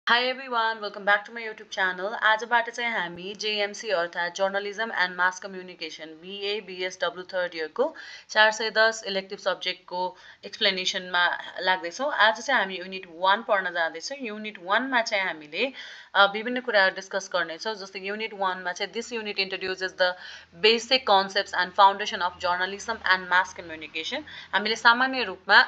Hi everyone, welcome back to my YouTube channel. आजबाट चाहिँ हामी JMC अर्थात् journalism and mass communication BA BSW third इयरको 410 elective सब्जेक्टको एक्सप्लेनेसनमा लाग्दैछौँ। आज चाहिँ हामी युनिट 1 पढ्न जाँदैछौँ। युनिट 1 मा चाहिँ हामीले विभिन्न कुराहरू डिस्कस गर्नेछौँ। जस्तै युनिट 1 मा चाहिँ this unit introduces the basic concepts and foundation of journalism and mass communication. हामीले सामान्य रूपमा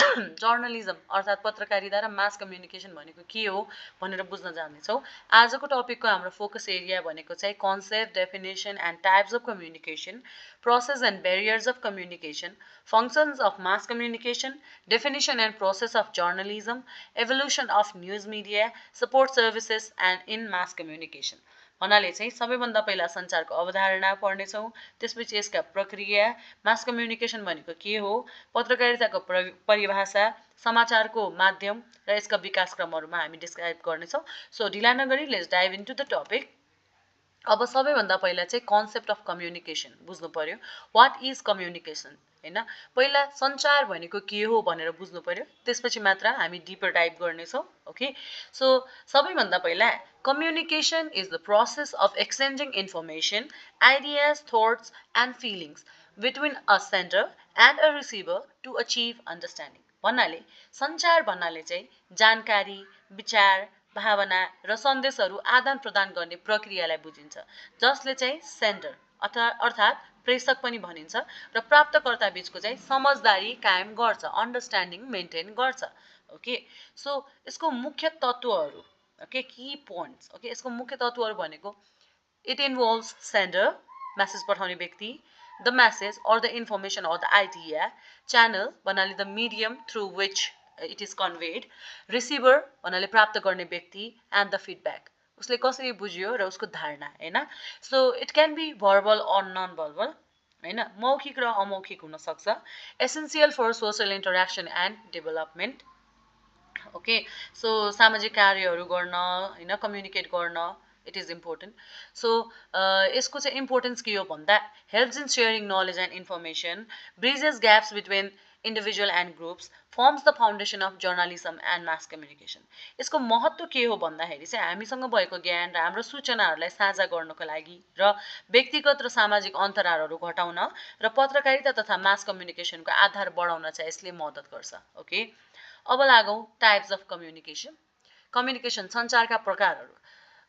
जर्नलिज्म अर्थात् पत्रकारिता र मास कम्युनिकेसन भनेको के हो भनेर बुझ्न जानेछौँ। आजको टपिकको हाम्रो फोकस एरिया भनेको चाहिँ concept, definition and types of communication, process and barriers of communication, functions of mass communication, definition and process of journalism, evolution of news media, support services and in mass communication। भन्नाले चाहिँ सबैभन्दा पहिला सञ्चारको अवधारणा पढ्नेछौँ, त्यसपछि यसका प्रक्रिया, मास कम्युनिकेसन भनेको के हो, पत्रकारिताको परिभाषा, समाचारको माध्यम र यसका विकासक्रमहरूमा हामी डिस्क्राइब गर्नेछौँ। सो ढिला नगरी let's dive into the topic. अब सबैभन्दा पहिला चाहिँ कन्सेप्ट अफ कम्युनिकेसन बुझ्नु पर्यो। वाट इज कम्युनिकेसन हैन, पहिला सञ्चार भनेको के हो भनेर बुझ्नु पर्यो, त्यसपछि मात्र हामी डिपर डाइभ गर्नेछौँ। ओके, सो सबैभन्दा पहिला communication is the process of exchanging information, ideas, thoughts and feelings between a sender and a receiver to achieve understanding. भन्नाले सञ्चार भन्नाले चाहिँ जानकारी, विचार, भावना र सन्देशहरू आदान प्रदान गर्ने प्रक्रियालाई बुझिन्छ, जसले चाहिँ सेन्डर अर्थात् प्रेषक पनि भनिन्छ र प्राप्तकर्ता बीचको चाहिँ समझदारी कायम गर्छ, अन्डरस्ट्यान्डिङ मेन्टेन गर्छ। ओके, सो यसको मुख्य तत्त्वहरू, ओके, की पोइन्ट्स। ओके, यसको मुख्य तत्त्वहरू भनेको इट इन्भल्भ्स सेन्डर मेसेज पठाउने व्यक्ति, the message or the information or the idea, channel भन्नाले the medium through which it is conveyed, receiver भन्नाले प्राप्त गर्ने व्यक्ति, and the feedback उसले कसरी बुझ्यो र उसको धारणा हैन। So it can be verbal or non verbal हैन, मौखिक र अमौखिक हुन सक्छ। Essential for social interaction and development. Okay, so सामाजिक कार्यहरू गर्न हैन, कम्युनिकेट गर्न इट इज इम्पोर्टेन्ट। सो यसको चाहिँ इम्पोर्टेन्स के हो भन्दा helps in sharing knowledge and information, bridges gaps between individual and groups, firms the foundation of journalism and mass communication. यसको महत्त्व के हो भन्दाखेरि चाहिँ हामीसँग भएको ज्ञान र हाम्रो सूचनाहरूलाई साझा गर्नको लागि र व्यक्तिगत र सामाजिक अन्तरालहरू घटाउन र पत्रकारिता तथा मास कम्युनिकेसनको आधार बढाउन चाहिँ यसले मद्दत गर्छ। ओके, अब लागौँ टाइप्स अफ कम्युनिकेसन। कम्युनिकेसन सञ्चारका प्रकारहरू।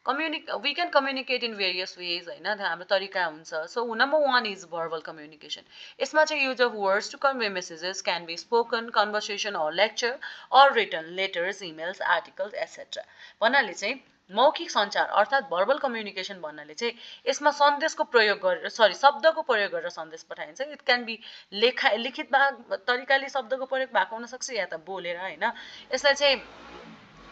We can communicate in various ways होइन, हाम्रो तरिका हुन्छ। So number 1 is verbal communication. यसमा चाहिँ use of words to convey messages can be spoken, conversation or lecture or written, letters, emails, articles etcetera. भन्नाले चाहिँ मौखिक सञ्चार अर्थात् भर्बल कम्युनिकेसन भन्नाले चाहिँ यसमा सन्देशको प्रयोग गरेर शब्दको प्रयोग गरेर सन्देश पठाइन्छ। इट क्यान बी लिखित तरिकाले शब्दको प्रयोग भएको हुनसक्छ या त बोलेर होइन। यसलाई चाहिँ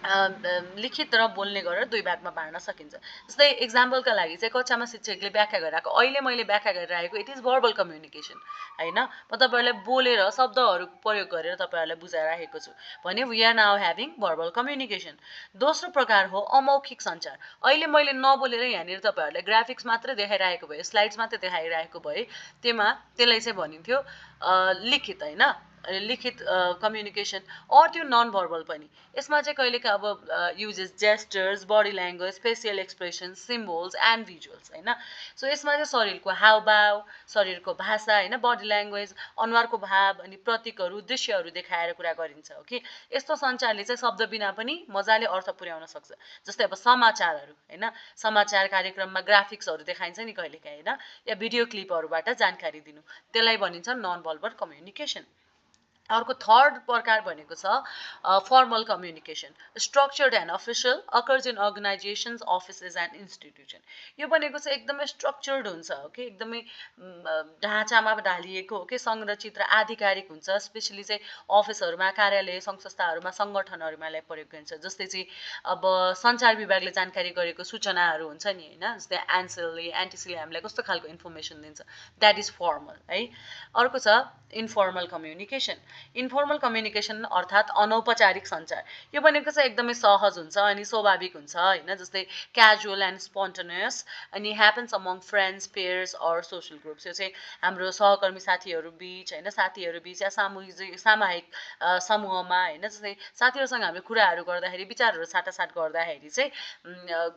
लिखित र बोल्ने गरेर दुई भागमा बाँड्न सकिन्छ। जस्तै इक्जाम्पलका लागि चाहिँ कक्षामा शिक्षकले व्याख्या गरिरहेको, अहिले मैले व्याख्या गरिरहेको इट इज भर्बल कम्युनिकेसन होइन। म तपाईँहरूलाई बोलेर शब्दहरू प्रयोग गरेर तपाईँहरूलाई बुझाइरहेको छु भने we are now having verbal communication. दोस्रो प्रकार हो अमौखिक सञ्चार। अहिले मैले नबोलेर यहाँनिर तपाईँहरूलाई ग्राफिक्स मात्रै देखाइरहेको भए, स्लाइड्स मात्रै देखाइरहेको भए त्यसलाई चाहिँ भनिन्थ्यो लिखित होइन, लिखित कम्युनिकेसन। अर त्यो नन भर्बल पनि। यसमा चाहिँ कहिलेका अब uses gestures, body language, facial expression, symbols and visuals होइन। सो यसमा चाहिँ शरीरको हावभाव, शरीरको भाषा होइन, बडी ल्याङ्ग्वेज, अनुहारको भाव अनि प्रतीकहरू, दृश्यहरू देखाएर कुरा गरिन्छ। ओके, यस्तो सञ्चारले चाहिँ शब्द बिना पनि मजाले अर्थ पुर्याउन सक्छ। जस्तै अब समाचारहरू होइन, समाचार कार्यक्रममा ग्राफिक्सहरू देखाइन्छ नि कहिलेकाहीँ होइन, या भिडियो क्लिपहरूबाट जानकारी दिनु, त्यसलाई भनिन्छ नन भर्बल कम्युनिकेसन। अर्को थर्ड प्रकार भनेको छ formal communication. Structured and official, occurs in organisations, offices and institution. यो भनेको चाहिँ एकदमै स्ट्रक्चर्ड हुन्छ। ओके, एकदमै ढाँचामा ढालिएको हो कि संरचित र आधिकारिक हुन्छ। स्पेसली चाहिँ अफिसहरूमा, कार्यालय, सङ्घ संस्थाहरूमा, सङ्गठनहरूमा यसलाई प्रयोग गरिन्छ। जस्तै चाहिँ अब सञ्चार विभागले जानकारी गरेको सूचनाहरू हुन्छ नि होइन, जस्तै एनटिसीले हामीलाई कस्तो खालको इन्फर्मेसन दिन्छ, द्याट इज फर्मल है। अर्को छ इन्फर्मल कम्युनिकेसन। इन्फर्मल कम्युनिकेसन अर्थात् अनौपचारिक सञ्चार यो भनेको चाहिँ एकदमै सहज हुन्छ अनि स्वाभाविक हुन्छ हैन जस्तै क्याजुअल एन्ड स्पोन्टेनियस अनि happens among friends peers or social groups यो चाहिँ हाम्रो सहकर्मी साथीहरू बीच हैन साथीहरू बीच या सामाजिक समूहमा हैन जस्तै साथीहरूसँग हामी कुराहरू गर्दाखेरि विचारहरू साटासाट गर्दाखेरि चाहिँ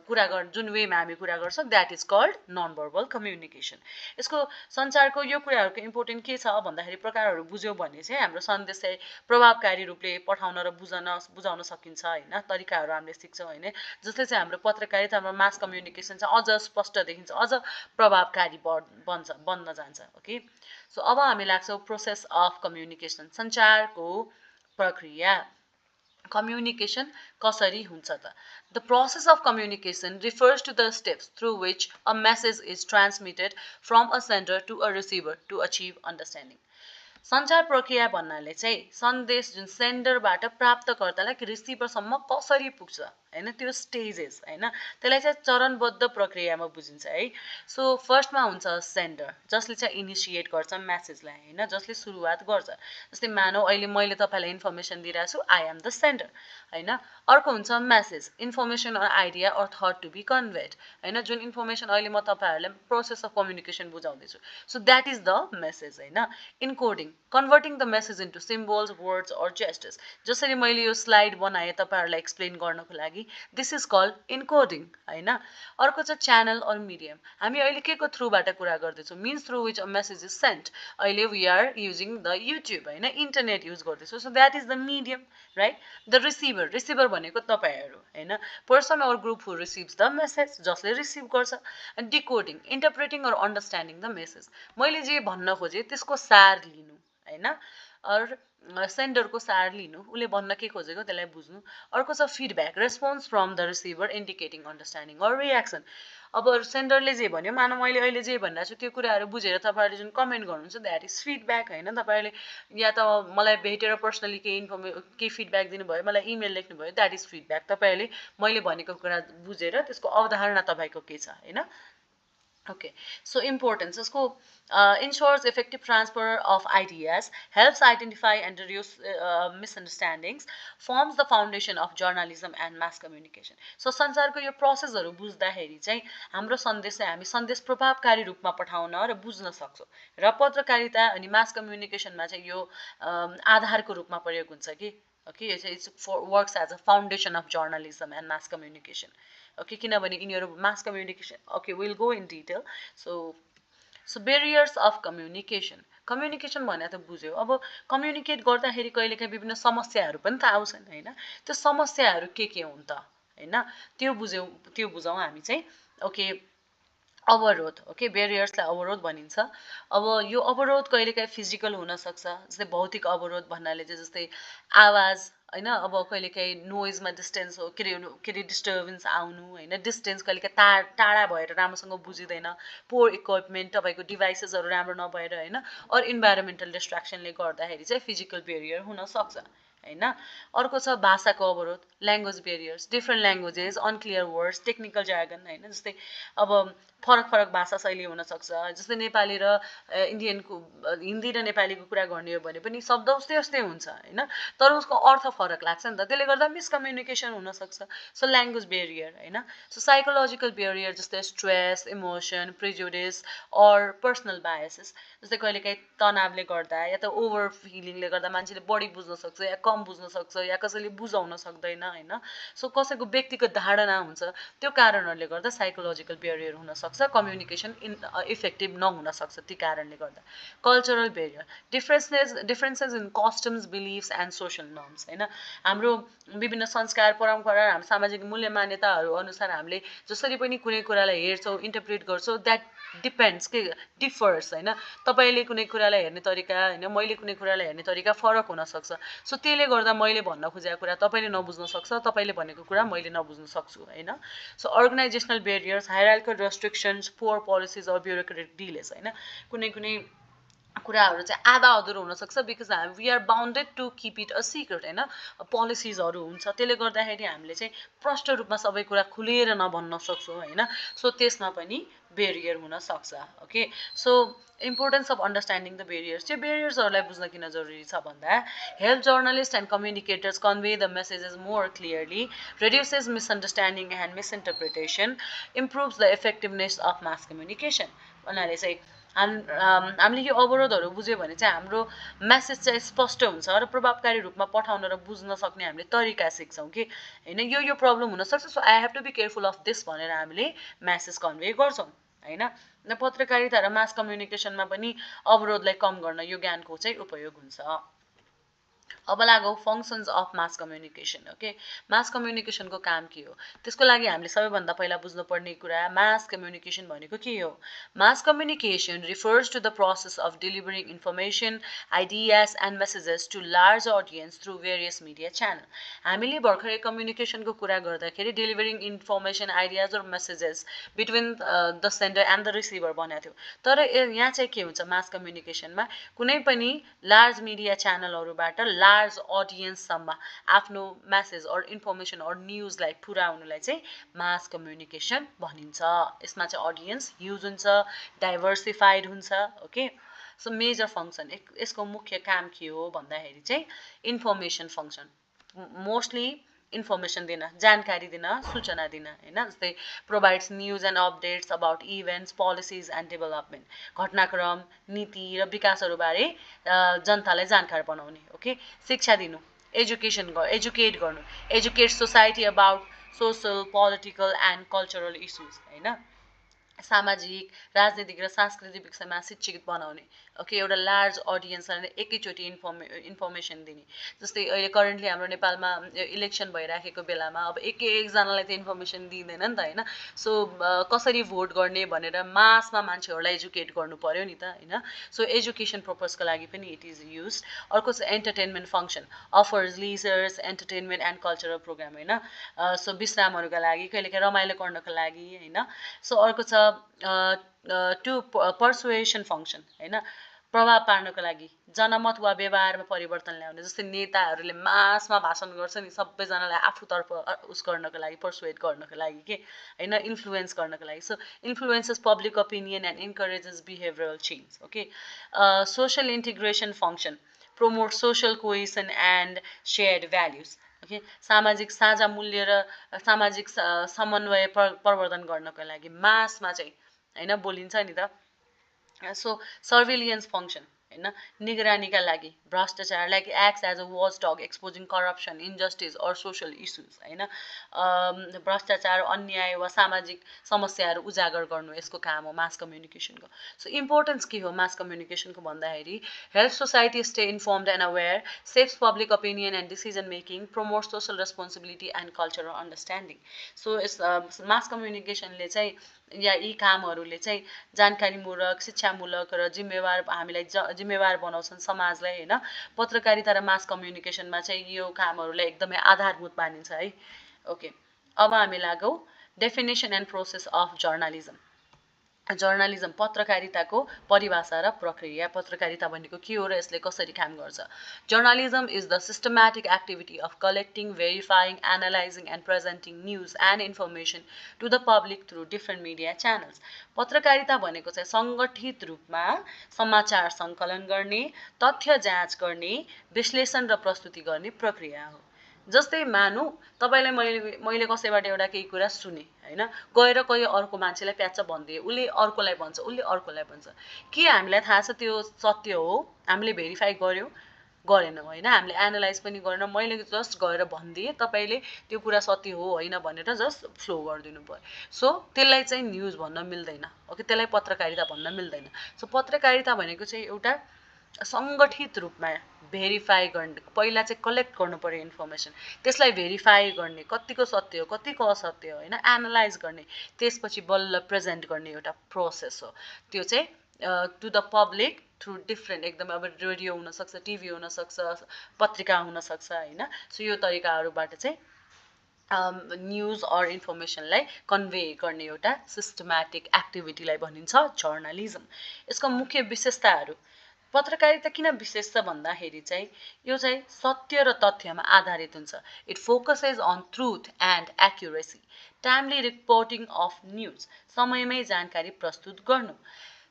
कुरा गर्न जुन वेमा हामी कुरा गर्छौँ that is called non verbal communication यसको सञ्चारको यो कुराहरूको इम्पोर्टेन्ट के छ भन्दाखेरि प्रकारहरू बुझ्यौँ भने चाहिँ हाम्रो सन्देश चाहिँ प्रभावकारी रूपले पठाउन र बुझाउन सकिन्छ हैन तरिकाहरू हामीले सिक्छौँ हैन जसले चाहिँ हाम्रो पत्रकारिता हाम्रो मास कम्युनिकेसन चाहिँ अझ स्पष्ट देखिन्छ अझ प्रभावकारी बन्न जान्छ ओके सो अब हामी लाग्छौँ प्रोसेस अफ कम्युनिकेसन सञ्चारको प्रक्रिया communication कसरी हुन्छ त The process of communication refers to the steps through which a message is transmitted from a sender to a receiver to achieve understanding. सञ्चार प्रक्रिया भन्नाले चाहिँ सन्देश जुन सेन्डरबाट प्राप्तकर्तालाई रिसिभरसम्म कसरी पुग्छ हैन त्यो स्टेजेस हैन त्यसलाई चाहिँ चरणबद्ध प्रक्रियामा बुझिन्छ है सो फर्स्टमा हुन्छ सेन्डर जसले चाहिँ इनिसिएट गर्छ मेसेजलाई हैन जसले सुरुवात गर्छ जस्तै मानौ अहिले मैले तपाईलाई इन्फर्मेसन दिइराछु छु आई एम द सेन्डर हैन अर्को हुन्छ message information or idea or thought to be conveyed हैन जुन इन्फर्मेसन अहिले म तपाईहरुलाई प्रोसेस अफ कम्युनिकेसन बुझाउँदै छु so that is the message हैन encoding converting the message into symbols words or gestures जसरी मैले यो स्लाइड बनाए तपाईहरुलाई एक्सप्लेन गर्नको लागि दिस इज कल्ड इन्कोडिङ हैन अर्को चाहिँ च्यानल अर मिडियम हामी अहिले के को थ्रुबाट कुरा गर्दैछौँ means through which a message is sent अहिले we are using the YouTube हैन इन्टरनेट युज गर्दैछौँ so that is the medium right the receiver भनेको तपाईहरु हैन person or group who receives the message जसले रिसिभ गर्छ decoding interpreting or understanding the message मैले जे भन्न खोजे त्यसको सार लिनु हैन अर सेन्डरको सार लिनु उले भन्न के खोजेको त्यसलाई बुझ्नु अर्को छ feedback response from the receiver indicating understanding or reaction अब सेन्डरले जे भन्यो मानौ मैले अहिले जे भनिरहेको छु त्यो कुराहरू बुझेर तपाईहरुले जुन कमेन्ट गर्नुहुन्छ द्याट इज फिडब्याक हैन तपाईहरुले या त मलाई भेटेर पर्सनली के फिडब्याक दिनुभयो मलाई इमेल लेख्नुभयो द्याट इज फिडब्याक तपाईहरुले मैले भनेको कुरा बुझेर त्यसको अवधारणा तपाईको के छ हैन Okay, so importance. So, ensures effective transfer of ideas, helps identify and reduce misunderstandings, forms the foundation of journalism and mass communication. So, संसारको यो प्रोसेसहरु बुझ्दाखेरि चाहिँ हाम्रो सन्देश चाहिँ हामी सन्देश प्रभावकारी रूपमा पठाउन र बुझ्न सक्छौं र पत्रकारिता अनि मास कम्युनिकेसनमा चाहिँ यो आधारको रूपमा प्रयोग हुन्छ कि okay it works as a foundation of journalism and mass communication okay किनभने यिनीहरु mass communication okay we'll go in detail so barriers of communication भने त बुझ्यो अब कम्युनिकेट गर्दाखेरि कहिलेकाहीँ विभिन्न समस्याहरू पनि त आउँछन् हैन त्यो समस्याहरू के हुन् त हैन त्यो बुझौं हामी चाहिँ ओके अवरोध ओके बेरियर्सलाई अवरोध भनिन्छ अब यो अवरोध कहिलेकाहीँ फिजिकल हुन सक्छ जस्तै भौतिक अवरोध भन्नाले चाहिँ जस्तै आवाज हैन अब कहिलेकाहीँ नोइजमा डिस्टेन्स हो के डिस्टर्बेन्स आउनु हैन डिस्टेन्स कहिलेकाहीँ टाढा भएर राम्रोसँग बुझिदैन पोर इक्विपमेन्ट तपाईको डिभाइसेसहरु राम्रो नभएर हैन अर इन्भाइरोमेन्टल डिस्ट्र्याक्सनले गर्दाखेरि चाहिँ फिजिकल बेरियर हुन सक्छ हैन अर्को छ भाषाको अवरोध language barriers different languages unclear words technical jargon हैन जस्तै अब फरक भाषा शैली हुन सक्छ जस्तै नेपाली र इन्डियनको हिन्दी र नेपालीको कुरा गर्ने हो भने पनि शब्द उस्तै हुन्छ हैन तर उसको अर्थ फरक लाग्छ नि त त्यसले गर्दा मिसकम्युनिकेसन हुन सक्छ सो ल्याङ्ग्वेज बेरियर हैन सो साइकोलोजिकल बेरियर जस्तै stress emotion prejudice or personal biases जस्तै कहिलेकाहीँ तनावले गर्दा या त ओभर फिलिङले गर्दा मान्छेले बढी बुझ्न सक्छ या कम बुझ्न सक्छ या कसैले बुझाउन सक्दैन हैन सो कसैको व्यक्तिगत धारणा हुन्छ त्यो कारणहरुले गर्दा साइकोलोजिकल बेरियर हुन सक्छ कम्युनिकेसन इफेक्टिभ नहुन सक्छ ती कारणले गर्दा cultural barrier differences in customs beliefs and social norms हैन हाम्रो विभिन्न संस्कार परम्परा हाम्रो सामाजिक मूल्य मान्यताहरू अनुसार हामीले जसरी पनि कुनै कुरालाई हेर्छौं इन्टरप्रेट गर्छौं दैट डिपेन्ड्स के डिफर्स हैन तपाईले कुनै कुरालाई हेर्ने तरिका हैन मैले कुनै कुरालाई हेर्ने तरिका फरक हुन सक्छ सो त्यसले गर्दा मैले भन्न खोजेको कुरा तपाईले नबुझ्न सक्छ तपाईले भनेको कुरा मैले नबुझ्न सक्छु हैन so organisational barriers hierarchical restrictions poor policies or bureaucratic delays हैन कुनै कुराहरू चाहिँ आधा अधुरो हुनसक्छ because we are bounded to keep it a secret होइन पोलिसिजहरू हुन्छ त्यसले गर्दाखेरि हामीले चाहिँ प्रष्ट रूपमा सबै कुरा खुलेर नभन्न सक्छौँ होइन सो त्यसमा पनि बेरियर हुनसक्छ okay so importance of understanding the barriers त्यो बेरियर्सहरूलाई बुझ्न किन जरुरी छ भन्दा help journalist and communicators convey the messages more clearly reduces misunderstanding and misinterpretation, improves the effectiveness of mass communication. भन्नाले चाहिँ हामीले यो अवरोधहरू बुझ्यो भने चाहिँ हाम्रो मेसेज चाहिँ स्पष्ट हुन्छ र प्रभावकारी रूपमा पठाउन र बुझ्न सक्ने हामीले तरिका सिक्छौँ कि होइन यो प्रब्लम हुनसक्छ so I have to be careful of this भनेर हामीले मेसेज कन्भे गर्छौँ होइन पत्रकारिता र मास कम्युनिकेसनमा पनि अवरोधलाई कम गर्न यो ज्ञानको चाहिँ उपयोग हुन्छ अब लागौँ functions of mass communication okay mass कम्युनिकेसनको काम के हो त्यसको लागि हामीले सबैभन्दा पहिला बुझ्नुपर्ने कुरा मास कम्युनिकेसन भनेको के हो mass communication refers to the process of delivering information ideas and messages to large audience through various media channel हामीले भर्खरै कम्युनिकेसनको कुरा गर्दाखेरि डेलिभरिङ इन्फर्मेसन आइडियाज र messages between the sender and the receiver भनेको थियो तर यहाँ चाहिँ के हुन्छ मास कम्युनिकेसनमा कुनै पनि लार्ज मिडिया च्यानलहरूबाट लार्ज अडियन्ससम्म आफ्नो मेसेज अर इन्फर्मेसन अर न्युजलाई पुर्याउनुलाई चाहिँ मास कम्युनिकेसन भनिन्छ यसमा चाहिँ अडियन्स ह्युज हुन्छ डाइभर्सिफाइड हुन्छ ओके सो मेजर फङ्सन यसको मुख्य काम के हो भन्दाखेरि चाहिँ इन्फर्मेसन फङ्सन मोस्टली इन्फर्मेसन दिन जानकारी दिन सूचना दिन होइन जस्तै provides news and updates about events policies and development घटनाक्रम नीति र विकासहरूबारे जनतालाई जानकार बनाउने ओके शिक्षा दिनु एजुकेट गर्नु educate society about social political and cultural issues होइन सामाजिक राजनीतिक र सांस्कृतिक विषयमा शिक्षित बनाउने ओके एउटा लार्ज अडियन्सलाई एकैचोटि इन्फर्मेसन दिने जस्तै अहिले करेन्टली हाम्रो नेपालमा इलेक्सन भइराखेको बेलामा अब एकजनालाई त इन्फर्मेसन दिँदैन नि त होइन सो कसरी भोट गर्ने भनेर मासमा मान्छेहरूलाई एजुकेट गर्नु पर्यो नि त होइन सो एजुकेसन पर्पजको लागि पनि इट इज युज अर्को चाहिँ entertainment function offers leisures entertainment and cultural program होइन सो विश्रामहरूका लागि कहिलेकाहीँ रमाइलो गर्नको लागि होइन सो अर्को छ टु पर्सुएसन फङ्सन होइन प्रभाव पार्नको लागि जनमत वा व्यवहारमा परिवर्तन ल्याउने जस्तै नेताहरूले मासमा भाषण गर्छ नि सबैजनालाई आफूतर्फ उस गर्नको लागि पर्सुएट गर्नको लागि के होइन इन्फ्लुएन्स गर्नको लागि so influences public opinion and encourages behavioural change okay social integration function promote social cohesion and shared values okay सामाजिक साझा मूल्य र सामाजिक समन्वय प्रवर्धन गर्नको लागि मासमा चाहिँ होइन बोलिन्छ नि त सो सर्भिलियन्स फङ्सन होइन निगरानीका लागि भ्रष्टाचार like acts as a watch dog exposing corruption injustice or social issues होइन भ्रष्टाचार अन्याय वा सामाजिक समस्याहरू उजागर गर्नु यसको काम हो मास कम्युनिकेसनको सो इम्पोर्टेन्स के हो मास कम्युनिकेसनको भन्दाखेरि help society stay informed and aware shapes public opinion and decision making promote social responsibility and cultural understanding so यस मास कम्युनिकेसनले चाहिँ या यी कामहरूले चाहिँ जानकारीमूलक शिक्षामूलक र जिम्मेवार हामीलाई जिम्मेवार बनाउँछन् समाजलाई होइन पत्रकारिता र मास कम्युनिकेसनमा चाहिँ यो कामहरूलाई एकदमै आधारभूत मानिन्छ है ओके अब हामी लागौँ definition and process of journalism journalism पत्रकारिताको परिभाषा र प्रक्रिया पत्रकारिता भनेको के हो र यसले कसरी काम गर्छ journalism is the systematic activity of collecting verifying analysing and presenting news and information to the public through different media channels पत्रकारिता भनेको चाहिँ सङ्गठित रूपमा समाचार सङ्कलन गर्ने तथ्य जाँच गर्ने विश्लेषण र प्रस्तुति गर्ने प्रक्रिया हो जस्तै मानु तपाईँलाई मैले कसैबाट एउटा केही कुरा सुने होइन गएर कोही अर्को मान्छेलाई प्याच्च भनिदिए उसले अर्कोलाई भन्छ उसले अर्कोलाई भन्छ के हामीलाई थाहा छ त्यो सत्य हो हामीले भेरिफाई गर्यौँ गरेनौँ होइन हामीले एनालाइज पनि गरेनौँ मैले जस्ट गएर भनिदिएँ तपाईँले त्यो कुरा सत्य हो होइन भनेर जस्ट फ्लो गरिदिनु भयो सो त्यसलाई चाहिँ न्युज भन्न मिल्दैन ओके त्यसलाई पत्रकारिता भन्न मिल्दैन सो पत्रकारिता भनेको चाहिँ एउटा सङ्गठित रूपमा भेरिफाई गर्ने पहिला चाहिँ कलेक्ट गर्नु पर्यो इन्फर्मेसन त्यसलाई भेरिफाई गर्ने कतिको सत्य हो कतिको असत्य हो होइन एनालाइज गर्ने त्यसपछि बल्ल प्रेजेन्ट गर्ने एउटा प्रोसेस हो त्यो चाहिँ to the public through different एकदमै अब रेडियो हुनसक्छ टिभी हुनसक्छ पत्रिका हुनसक्छ होइन सो यो तरिकाहरूबाट चाहिँ न्युज अर इन्फर्मेसनलाई कन्भे गर्ने एउटा सिस्टमेटिक एक्टिभिटीलाई भनिन्छ जर्नलिजम यसको मुख्य विशेषताहरू पत्रकारिता किन विशेष छ भन्दाखेरि चाहिँ यो चाहिँ सत्य र तथ्यमा आधारित हुन्छ. It focuses on truth and accuracy. Timely reporting of news. समयमै जानकारी प्रस्तुत गर्नु.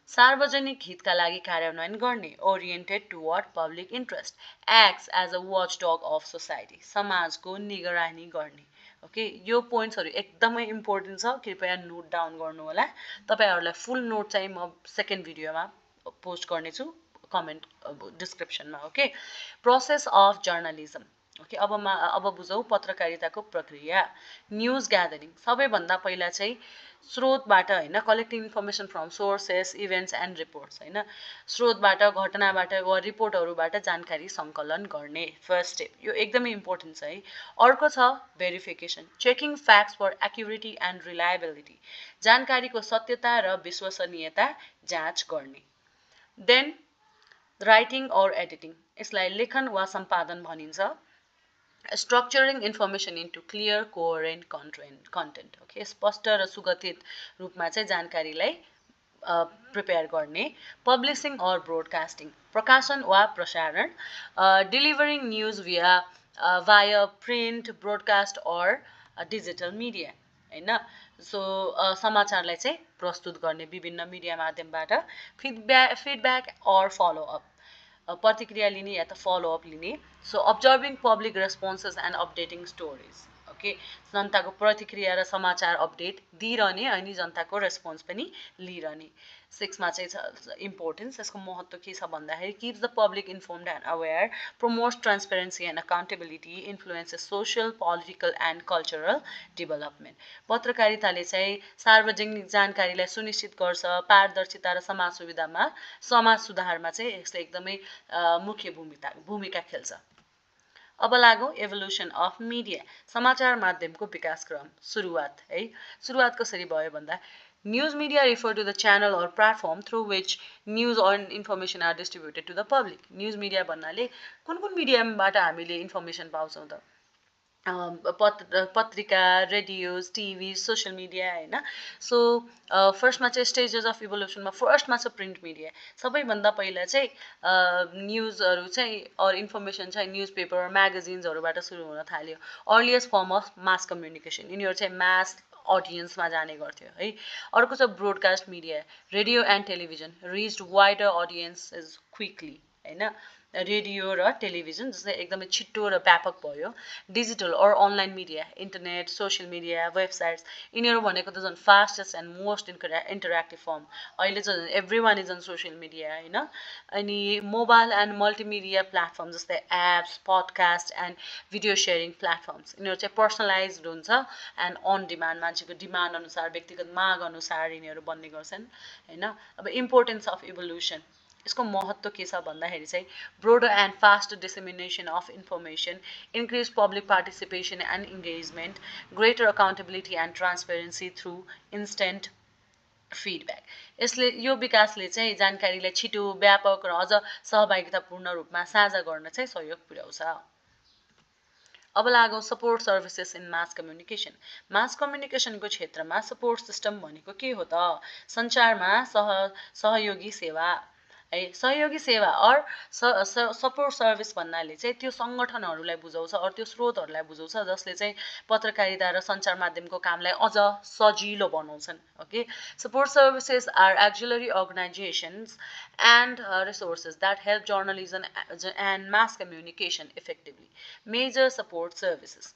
सार्वजनिक हितका लागि कार्यान्वयन गर्ने. Oriented toward public interest. Acts as a watchdog of society. समाजको निगरानी गर्ने. ओके, यो पोइन्ट्सहरू एकदमै इम्पोर्टेन्ट छ. कृपया नोट डाउन गर्नु होला. तपाईँहरूलाई फुल नोट चाहिँ म सेकेन्ड भिडियोमा पोस्ट गर्नेछु कमेन्ट डिस्क्रिप्सनमा. Okay, process of journalism. Okay, अब बुझौँ पत्रकारिताको प्रक्रिया. News gathering. सबैभन्दा पहिला चाहिँ स्रोतबाट होइन, collecting information from sources, events and reports होइन, स्रोतबाट, घटनाबाट वा रिपोर्टहरूबाट जानकारी सङ्कलन गर्ने. फर्स्ट स्टेप, यो एकदमै इम्पोर्टेन्ट छ है. अर्को छ verification. Checking facts for accuracy and reliability. जानकारीको सत्यता र विश्वसनीयता जाँच गर्ने. Then writing or editing. यसलाई लेखन वा सम्पादन भनिन्छ. Structuring information into clear coherent content. Okay, स्पष्ट र सुगठित रूपमा चाहिँ जानकारीलाई प्रिपेयर गर्ने. Publishing or broadcasting. प्रकाशन वा प्रसारण. Delivering news via print, broadcast or digital media होइन. सो समाचारलाई चाहिँ प्रस्तुत गर्ने विभिन्न मिडिया माध्यमबाट. Feedback or follow up. प्रतिक्रिया लिने या त फलोअप लिने. So observing public responses and updating stories. Okay, जनताको प्रतिक्रिया र समाचार अपडेट दिइरहने अनि जनताको रेस्पोन्स पनि लिइरहने. 6मा चाहिँ छ इम्पोर्टेन्स. यसको महत्त्व के छ भन्दाखेरि keeps the public informed and aware, promotes transparency and accountability, influences social, political and cultural development. पत्रकारिताले चाहिँ सार्वजनिक जानकारीलाई सुनिश्चित गर्छ. पारदर्शिता र समाज सुधारमा चाहिँ यसले एकदमै मुख्य भूमिका खेल्छ. अब लागौँ एभोल्युसन अफ मिडिया. समाचार माध्यमको विकासक्रम. सुरुवात है. सुरुवात कसरी भयो भन्दा news media refer to the channel or platform through which news or information are distributed to the public. News media भन्नाले कुन मिडियाबाट हामीले इन्फर्मेसन पाउँछौँ त? पत्रिका, रेडियोज, टिभी, सोसियल मिडिया होइन. सो फर्स्टमा चाहिँ स्टेजेस अफ इभोल्युसनमा फर्स्टमा छ प्रिन्ट मिडिया. सबैभन्दा पहिला चाहिँ न्युजहरू चाहिँ अर इन्फर्मेसन चाहिँ न्युज पेपर, म्यागजिन्सहरूबाट सुरु हुन थाल्यो. Earliest form of mass communication. यिनीहरू चाहिँ मास अडियन्समा जाने गर्थ्यो है. अर्को छ broadcast media. Radio and television reached wider audiences quickly होइन. रेडियो र टेलिभिजन जस्तै एकदमै छिट्टो र व्यापक भयो. Digital or online media. Internet, social media, websites. यिनीहरू भनेको त झन् fastest and most interactive form. अहिले चाहिँ everyone is on social media होइन. अनि मोबाइल एन्ड मल्टिमिडिया प्लेटफर्म जस्तै apps, podcast and video sharing platforms. यिनीहरू चाहिँ पर्सनलाइज्ड हुन्छ एन्ड अन डिमान्ड. मान्छेको डिमान्ड अनुसार, व्यक्तिगत माग अनुसार यिनीहरू बन्ने गर्छन् होइन. अब इम्पोर्टेन्स अफ इभोल्युसन. यसको महत्त्व के छ भन्दाखेरि चाहिँ broader and fast dissemination of information, increase public participation and engagement, greater accountability and transparency through instant feedback. यो विकासले चाहिँ जानकारीलाई छिटो, व्यापक र अझ सहभागितापूर्ण रूपमा साझा गर्न चाहिँ सहयोग पुर्याउँछ. अब लागौँ support services in mass communication. Mass कम्युनिकेसनको क्षेत्रमा सपोर्ट सिस्टम भनेको के हो त? सञ्चारमा सहयोगी सेवा है. सहयोगी सेवा अर सपोर्ट सर्भिस भन्नाले चाहिँ त्यो सङ्गठनहरूलाई बुझाउँछ अरू त्यो स्रोतहरूलाई बुझाउँछ जसले चाहिँ पत्रकारिता र सञ्चार माध्यमको कामलाई अझ सजिलो बनाउँछन्. Okay, support services are auxiliary organisations and resources that help journalism and mass communication effectively. Major support services.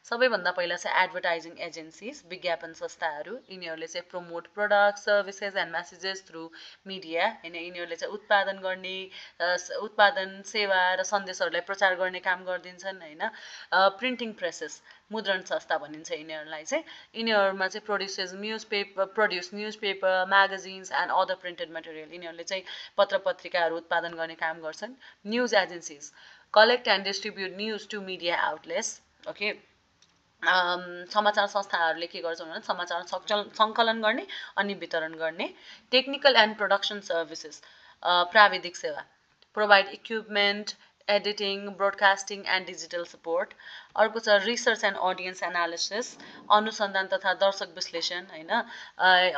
सबैभन्दा पहिला चाहिँ एडभर्टाइजिङ एजेन्सिज, विज्ञापन संस्थाहरू. यिनीहरूले चाहिँ promote product, services and messages through media होइन. यिनीहरूले चाहिँ उत्पादन, सेवा र सन्देशहरूलाई प्रचार गर्ने काम गरिदिन्छन् होइन. प्रिन्टिङ प्रेसेस, मुद्रण संस्था भनिन्छ यिनीहरूलाई चाहिँ. यिनीहरूमा चाहिँ produce news paper, magazines and other printed material. यिनीहरूले चाहिँ पत्र पत्रिकाहरू उत्पादन गर्ने काम गर्छन्. News agencies collect and distribute news to media outlets. Okay, समाचार संस्थाहरूले के गर्छन् भने समाचार सङ्कलन गर्ने अनि वितरण गर्ने. टेक्निकल एन्ड प्रोडक्सन सर्भिसेस, प्राविधिक सेवा. Provide equipment, editing, broadcasting and digital support. अर्को छ रिसर्च एन्ड अडियन्स एनालिसिस, अनुसन्धान तथा दर्शक विश्लेषण हैन,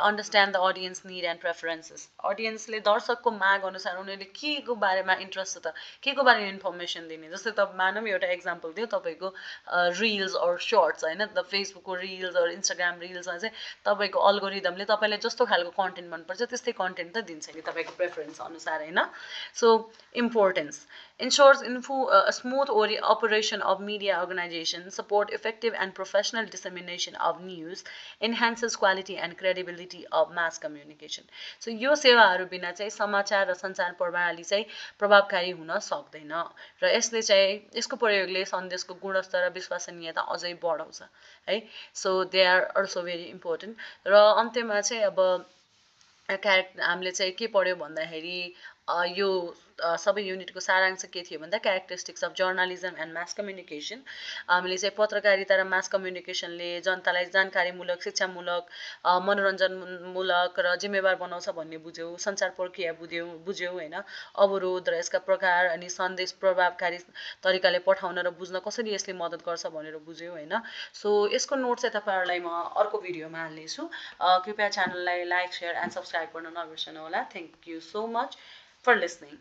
understand the audience need and preferences, अडियन्सले दर्शकको माग अनुसार उनीहरूले के को बारेमा इन्ट्रेस्ट छ त, के को बारेमा इन्फर्मेसन दिने। जस्तै त मानौँ एउटा एक्जाम्पल दियो तपाईँको रिल्स अर सर्ट्स हैन, द फेसबुकको रिल्स अर इन्स्टाग्राम रिल्समा चाहिँ तपाईँको अल्गोरिदमले तपाईँलाई जस्तो खालको कन्टेन्ट मनपर्छ त्यस्तै कन्टेन्ट त दिन्छ कि तपाईँको प्रेफरेन्स अनुसार हैन। So importance ensures smooth operation of media organization, support effective and professional dissemination of news, enhances quality and credibility of mass communication. So यो सेवाहरू बिना चाहिँ समाचार र सञ्चार प्रणाली चाहिँ प्रभावकारी हुन सक्दैन र यसले चाहिँ यसको प्रयोगले सन्देशको गुणस्तर र विश्वसनीयता अझै बढाउँछ है। So they are also very important. र अन्त्यमा चाहिँ अब हामीले चाहिँ के पढ्यो भन्दाखेरि यो सबै युनिटको सारांश के थियो भन्दा characteristics of journalism and mass communication. हामीले चाहिँ पत्रकारिता र मास कम्युनिकेसनले जनतालाई जानकारीमूलक, शिक्षामूलक, मनोरञ्जनमूलक र जिम्मेवार बनाउँछ भन्ने बुझ्यौँ। सञ्चार प्रक्रिया बुझ्यौँ हैन, अवरोध र यसका प्रकार अनि सन्देश प्रभावकारी तरिकाले पठाउन र बुझ्न कसरी यसले मद्दत गर्छ भनेर बुझ्यौँ हैन। सो यसको नोट चाहिँ तपाईँहरूलाई म अर्को भिडियोमा हाल्नेछु। कृपया च्यानललाई लाइक, सेयर एन्ड सब्सक्राइब गर्न नबिर्सनु होला। Thank you so much for listening.